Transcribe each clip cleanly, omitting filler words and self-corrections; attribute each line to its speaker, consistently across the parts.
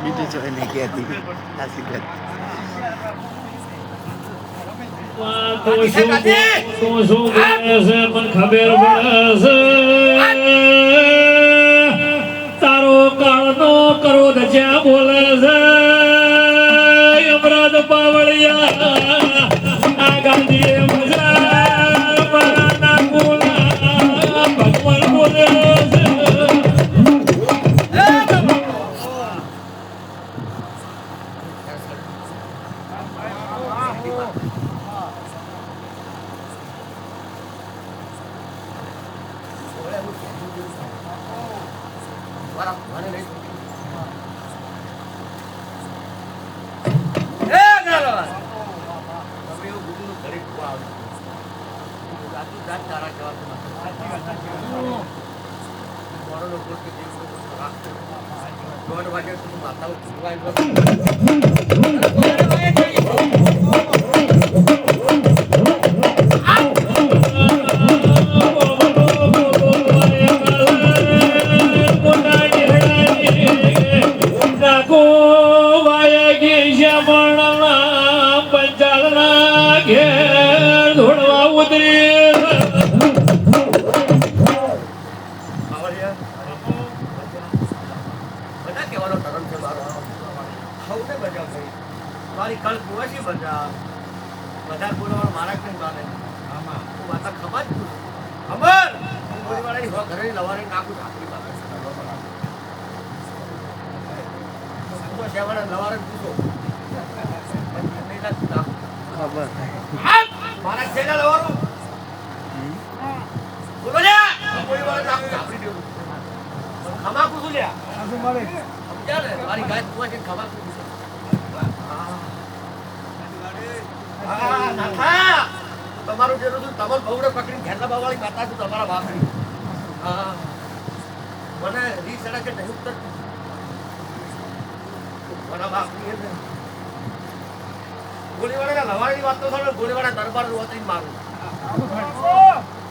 Speaker 1: બીજું જો એને કહેતી આશી વાત
Speaker 2: તો શું બોલે છે પણ ખબર પડે તારો કાળનો ક્રોધ જ્યાં બોલે છે અમૃત પાવળિયા આ ગાંધીએ મજા મારા બોલા ભગવાન બોલે છે
Speaker 3: મારી કલ કુવાસી બધા બધા બોલવા મારા કઈ માને આમાં હું માતા ખબર ખબર બોલવાળી હો ઘરે લવારે નાખું ઠાકરી પાસે તો સેવાના લવારે પૂછો
Speaker 1: ખબર
Speaker 3: મારા છેલ્લા લવારો બોલો લે બોલવાળા નાખું ઠાકરી દેવું ખમા પૂછું લ્યા આજુ મારે સમજ્યા ને મારી ગાય કુવાસી ખમા પૂછું તમારું જેનું છું તમારું બહુડે પકડીને ઘેરના બાવાળી માતા છું તમારા બાપની હા મને રીસ અડે કે નહીં ઉત્તર મારા બાપની એ ગોળીવાળા લવારની વાત તો થયો ગોળીવાળા દરબાર વતરી મારું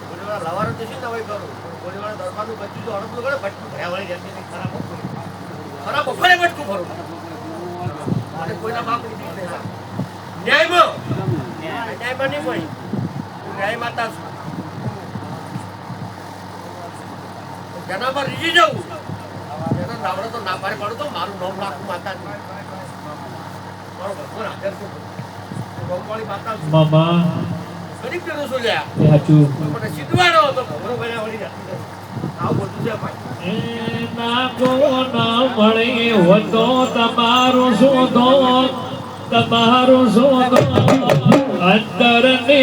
Speaker 3: ગોળીવાળા લવારો તો શું નવાઈ કરું ગોળીવાળા દરબારનું બચ્ચું તો અડધું કરે બચકું ભયાવાળી જતી નહીં ખરાબ બપોરે બચકું ભરું અને કોઈના બાપ નહીં દેતા ન્યાયમાં નહીં પડી ન્યાય માતા છું જેના પર રીજી જવું એનો નાવડો તો ના પાડે પડતો મારું નામ રાખું માતા મારો ભગવાન હાજર છું ગોમવાળી માતા છું
Speaker 2: મામા
Speaker 3: ગરીબ જણો છું લ્યા
Speaker 2: સાચું
Speaker 3: મને સીધવાનો હતો ભગવાન બન્યા વળી જતી આવું બધું છે ભાઈ
Speaker 2: નાખો ના મળી હોતો તમારું શોધો તમારું શોધો અંતર ને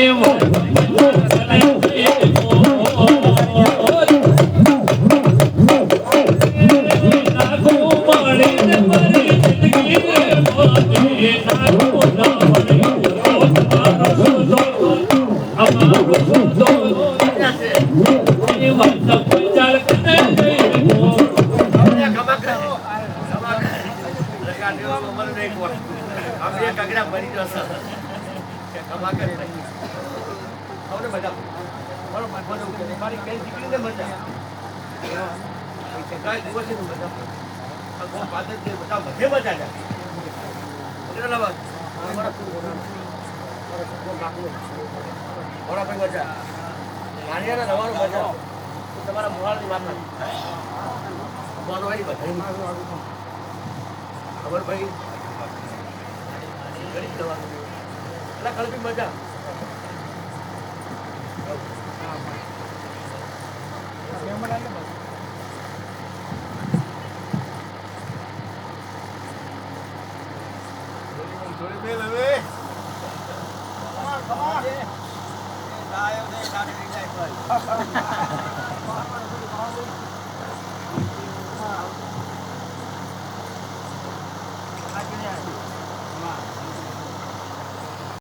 Speaker 2: તમારા મોહાળની વાત નથી ખબર ભાઈ ગરીબ જવાનું એટલે કલ્પી મજા Come on.